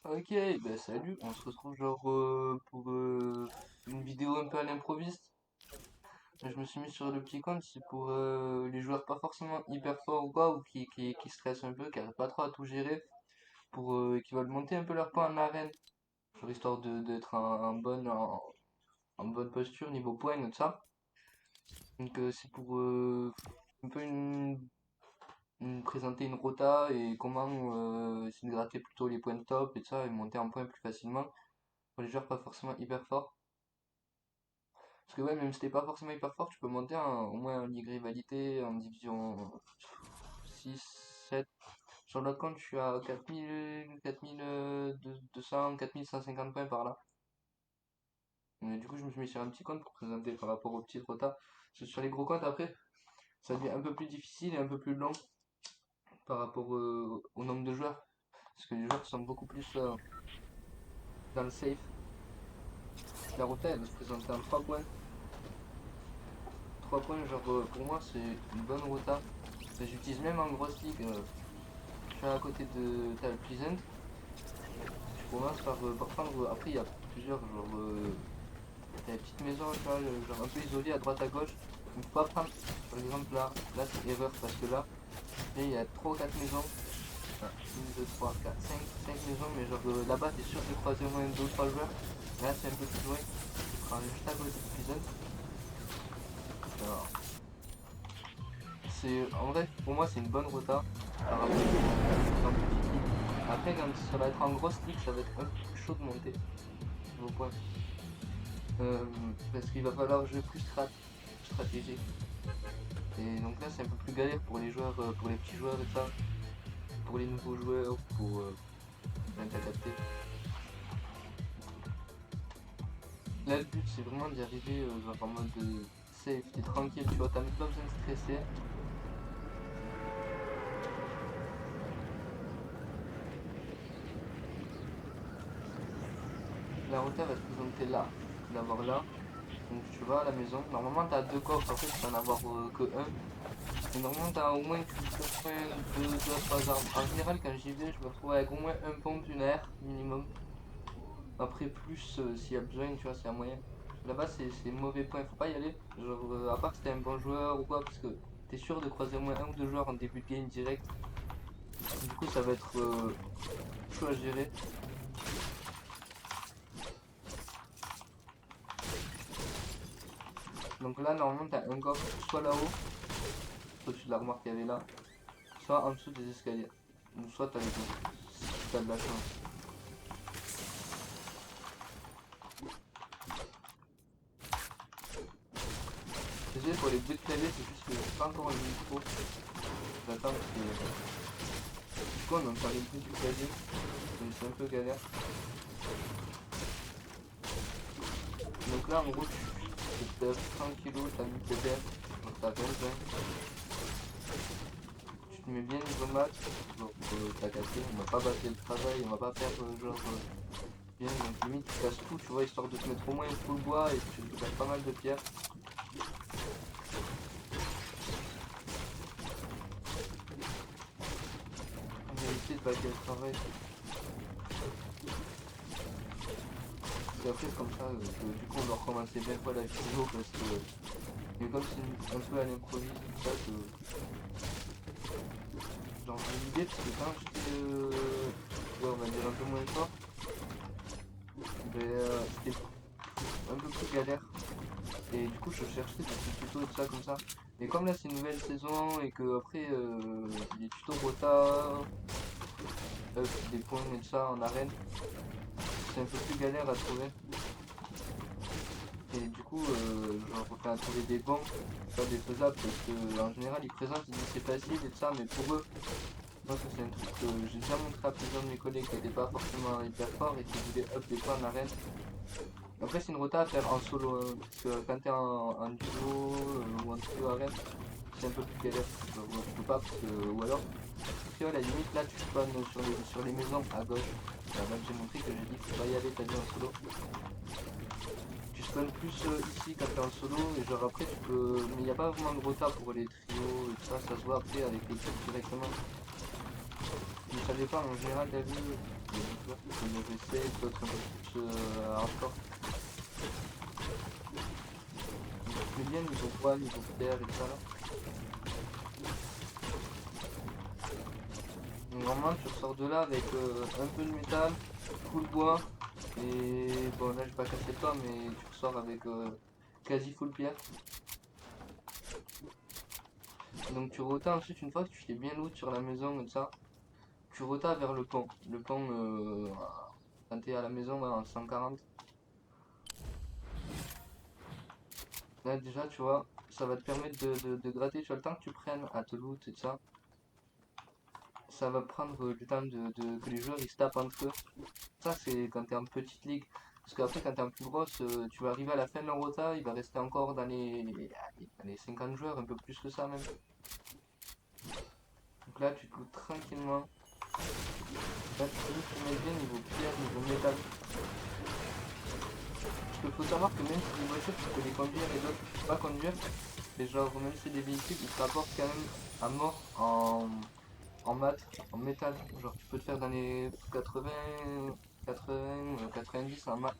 Ok, bah salut, on se retrouve genre pour une vidéo un peu à l'improviste. Je me suis mis sur le petit compte, c'est pour les joueurs pas forcément hyper forts ou quoi, ou qui stressent un peu, qui n'arrivent pas trop à tout gérer, pour qui veulent monter un peu leur points en arène, genre histoire d'être en bonne posture niveau points et tout ça. Donc c'est pour un peu présenter une rota et comment essayer de gratter plutôt les points de top et tout ça, et monter en points plus facilement pour les joueurs pas forcément hyper forts. Parce que ouais, même si t'es pas forcément hyper fort, tu peux monter au moins en ligue rivalité, en division 6 7. Sur l'autre compte, je suis à 4200, 4150 points par là. Mais du coup, je me suis mis sur un petit compte pour présenter par rapport aux petites rotas. Parce que sur les gros comptes, après, ça devient un peu plus difficile et un peu plus long par rapport au nombre de joueurs. Parce que les joueurs sont beaucoup plus dans le safe. La rota, elle va se présenter en 3 points. 3 points, genre, pour moi, c'est une bonne rota. J'utilise même en grosse ligue. Je suis à côté de Tal Pleasant. Tu commences par prendre. Après, il y a plusieurs. Genre, t'as des petites maisons, tu vois, genre un peu isolées à droite à gauche. Il faut pas prendre. Par exemple, là c'est erreur parce que là, il y a 3 ou 4 maisons. Enfin, 1, 2, 3, 4, 5 maisons. Mais genre là-bas, t'es sûr de croiser au moins 2 ou 3 joueurs. Là, c'est un peu plus loin. Tu prends juste à côté de Pleasant. Alors, en vrai, pour moi, c'est une bonne rota par rapport aux petites ligues. Après, quand ça va être en grosse ligue, ça va être un peu plus chaud de monter vos points. Parce qu'il va falloir jouer plus stratégique. Et donc là, c'est un peu plus galère pour les joueurs, pour les petits joueurs et ça, pour les nouveaux joueurs, pour ben, t'as capté. Là, le but, c'est vraiment d'y arriver genre en mode safe, t'es tranquille, tu vois, t'as même pas besoin de stresser. La rota va se présenter là. Tu vas l'avoir là. Donc tu vas à la maison. Normalement, t'as 2 coffres, après tu peux en avoir que un. Mais normalement, t'as au moins une points, deux à 3 armes. En général, quand j'y vais, je me retrouve avec au moins un pompe, une air minimum. Après, plus s'il y a besoin, tu vois, s'il y a moyen. Là-bas, c'est mauvais point, faut pas y aller. Genre, à part si t'es un bon joueur ou quoi, parce que t'es sûr de croiser au moins un ou deux joueurs en début de game direct. Du coup, ça va être chaud à gérer. Donc là, normalement, t'as un coffre soit là-haut, au-dessus de l'armoire qu'il y avait là, soit en dessous des escaliers. Ou soit t'as les deux, si t'as de la chance. Désolé pour les bruits de clavier, c'est juste que j'ai pas encore le micro. J'attends parce que du coup on entend les bruits du clavier, donc c'est un peu galère. Donc là en gros tu te 30 kilos, t'as mis tes verres, donc t'as 20. Tu te mets bien niveau max, donc t'as cassé, on va pas battre le travail, on va pas faire genre bien, donc limite tu casses tout, tu vois, histoire de te mettre au moins une full bois et tu récupères pas mal de pierres. On va éviter de baquer le travail. Et après c'est comme ça que du coup on doit recommencer bien fois la vidéo parce que mais comme c'est un peu à l'improviste tout ça que genre j'ai une idée parce que quand j'étais ouais on va dire un peu moins fort, ben c'était un peu plus galère. Et du coup je cherchais des petits tutos et tout ça comme ça. Mais comme là c'est une nouvelle saison et que après les tutos rota, des points et tout ça en arène, c'est un peu plus galère à trouver. Et du coup, genre, enfin, trouver des bons, pas des faisables, parce que en général, ils présentent, ils disent c'est facile et tout ça, mais pour eux, moi, ça c'est un truc que j'ai déjà montré à plusieurs de mes collègues qui n'étaient pas forcément hyper forts et qui voulaient up des points en arène. Après, c'est une rota à faire en solo, hein, parce que quand t'es en duo ou en trio arène, c'est un peu plus galère. Genre, tu peux pas, parce que, ou alors, trio à la limite, là, tu spawns sur les maisons à gauche. Là, j'ai montré que j'ai dit, faut pas y aller, t'as dit en solo. Tu spawns plus ici quand t'es en solo et genre après tu peux. Mais il n'y a pas vraiment de rota pour les trios et tout ça, ça se voit après avec l'équipe directement. ça dépend, en général, t'as vu, il y a des joueurs qui sont mauvais safe, d'autres un peu plus hardcore. Donc, tu fais bien niveau poids, niveau terre et tout ça là. Donc, vraiment, tu ressors de là avec un peu de métal, full bois, et bon, là, je vais pas casser le toit, mais tu ressors avec quasi full pierre. Donc, tu rotas ensuite, une fois que tu fais bien loot sur la maison et tout ça, tu rotas vers le pont. Le pont, quand t'es à la maison, ouais, en 140. Là, déjà, tu vois, ça va te permettre de gratter. Tu vois, le temps que tu prennes à te loot et tout ça, ça va prendre du temps que les joueurs ils se tapent entre eux. Ça, c'est quand t'es en petite ligue. Parce qu'après, quand t'es en plus grosse, tu vas arriver à la fin de la rota, il va rester encore dans les 50 joueurs, un peu plus que ça même. Donc là, tu te lootes tranquillement. Là, tu peux te mettre bien niveau pierre, niveau métal. Parce qu'il faut savoir que même si des voitures, tu peux les conduire et d'autres, tu peux pas conduire. Et genre, même si c'est des véhicules, ils te rapportent quand même à mort en maths, en métal. Genre, tu peux te faire dans les 90 en maths.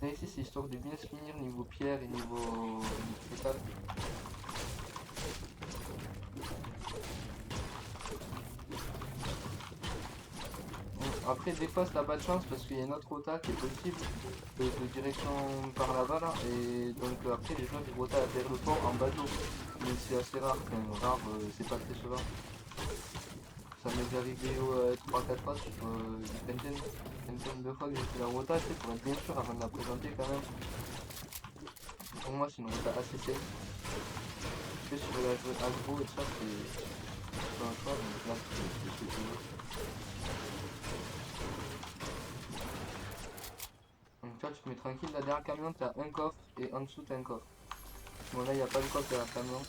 Et ici, c'est histoire de bien se finir niveau pierre et niveau métal. Bon, après, des fois, t'as pas de chance parce qu'il y a une autre rota qui est possible de direction par là-bas là. Et donc, après, les joueurs ils rotent vers le port en bateau. Mais c'est assez rare, enfin, rare, c'est pas très souvent. Ça m'est déjà arrivé 3-4 fois sur une vingtaine de fois que j'ai fait la rota, c'est pour être bien sûr avant de la présenter quand même. Pour moi, c'est une rota assez safe. Que sur la jeu aggro et ça, c'est pas un choix, donc là, c'est ce que tu veux. Donc, tu vois, tu te mets tranquille, là, derrière le camion, t'as un coffre et en dessous, t'as un coffre. Bon, là, il n'y a pas de coffre derrière le camion.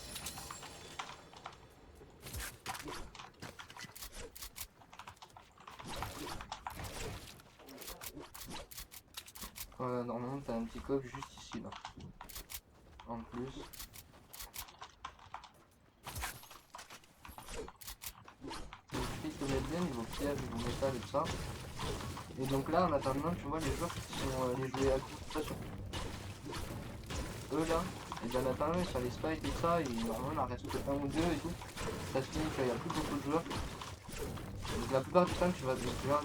Voilà, normalement, t'as un petit coffre juste ici, là. En plus. Donc, tu te mets bien niveau pierre, niveau métal et tout ça. Et donc là, en attendant, tu vois, les joueurs qui sont les jouets à coup, eux là, et bien en attendant, ils sont les spikes et ça, et normalement, il en reste que un ou deux et tout. Ça se finit qu'il n'y a plus beaucoup de joueurs. Donc la plupart du temps, tu vas à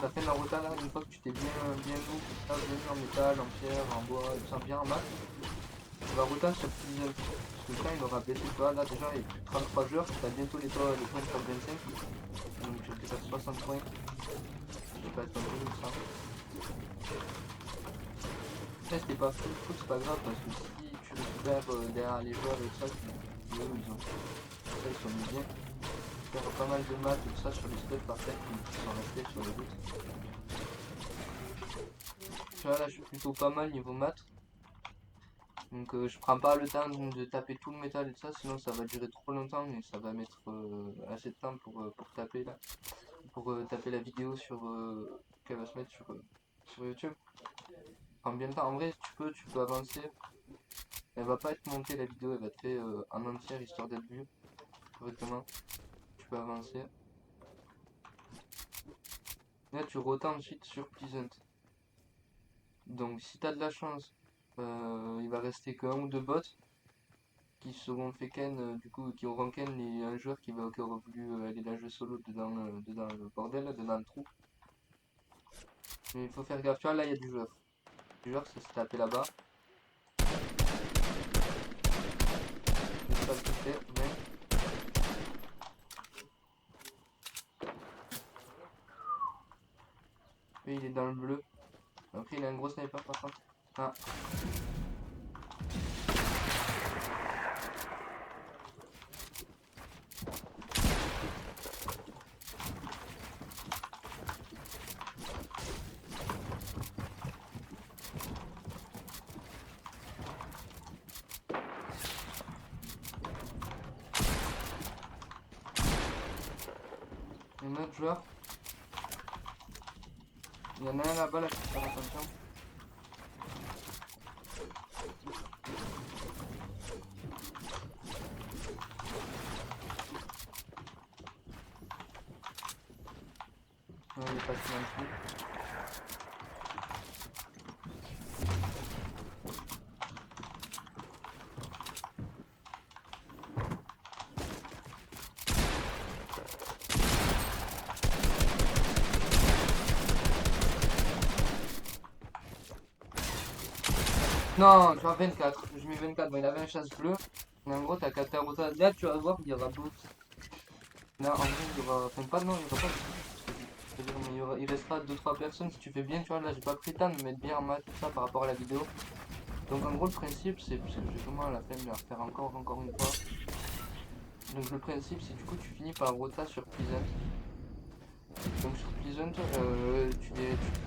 la fin de la rota là, une fois que tu t'es bien lourd, bien mis en métal, en pierre, en bois, et tout ça, bien en maths, tu vas rota sur plus parce que le temps il aura baissé, tu vois, là déjà il y a plus de 33 joueurs, tu as bientôt les points de top 25, donc tu vas faire 60 points, je pas être un peu comme ça. Après c'était pas full, c'est pas grave parce que si tu récupères derrière les joueurs et tout ça, eux ils ont, ça ils sont mis bien. Faire pas mal de maths et tout ça sur les studs par contre qui sont restés sur les routes. Tu vois là je suis plutôt pas mal niveau maths. Donc je prends pas le temps de taper tout le métal et tout ça, sinon ça va durer trop longtemps et ça va mettre assez de temps pour taper là. Pour taper la vidéo sur qu'elle va se mettre sur YouTube. Prends bien le temps. En vrai tu peux avancer. Elle va pas être montée la vidéo, elle va être faite en entière histoire d'être vue correctement. Tu peux avancer. Là tu rotas ensuite sur Pleasant. Donc si t'as de la chance, il va rester qu'un ou deux bots qui seront fait ken, du coup, qui auront ken un joueur qui aura voulu aller la jouer solo dedans le bordel, là, dedans le trou. Mais il faut faire gaffe, tu vois, là il y a du joueur. Du joueur, ça s'est tapé là-bas. Ça le fait, mais... Lui il est dans le bleu. Après il a un gros sniper par contre. Ah. Un autre joueur. Il y en a un là-bas là qui fait attention. Il est passé dans le trou. Non, je vois 24. Je mets 24. Bon, il avait un chasse bleu. Mais en gros, t'as 4 Rota. Là, tu vas voir, il y aura d'autres. Là, en vrai, il y aura. Enfin, pas, non, il y aura pas beaucoup. C'est-à-dire, mais il restera 2-3 personnes si tu fais bien. Tu vois, là, j'ai pas pris le temps de me mettre bien en maths, tout ça par rapport à la vidéo. Donc, en gros, le principe, c'est. Parce que j'ai vraiment la flemme de la refaire encore une fois. Donc, le principe, c'est du coup, tu finis par Rota sur Pleasant. Donc sur Pleasant, tu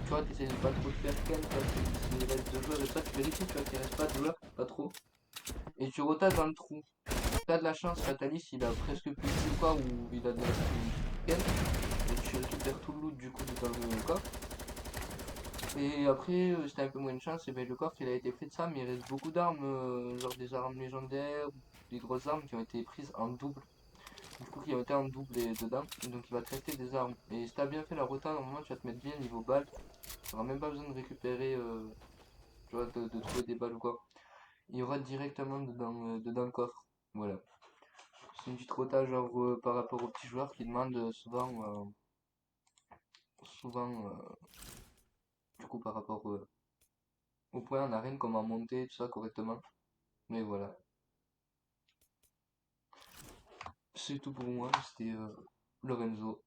vois, t'essayes de pas trop te faire ken, tu vois, s'il reste deux joueurs et ça, tu vérifies, tu vois, qu'il reste pas de joueurs, pas trop. Et tu rotasses dans le trou. T'as de la chance, Fatalis, il a presque plus de ou quoi, ou il a de la ken. Et tu récupères tout le loot du coup dans le coffre. Et après, si t'as un peu moins de chance, et ben, le coffre il a été fait de ça, mais il reste beaucoup d'armes, genre des armes légendaires, des grosses armes qui ont été prises en double. Du coup, qui ont été en double dedans. Donc il va te rester des armes. Et si t'as bien fait la rota, normalement tu vas te mettre bien niveau balle. T'auras même pas besoin de récupérer, tu vois, de trouver des balles ou quoi. Il y aura directement dedans le coffre. Voilà. C'est une petite rota genre par rapport aux petits joueurs qui demandent souvent du coup par rapport au point en arène, comment monter, tout ça correctement. Mais voilà. C'est tout pour moi, c'était Lorenzo.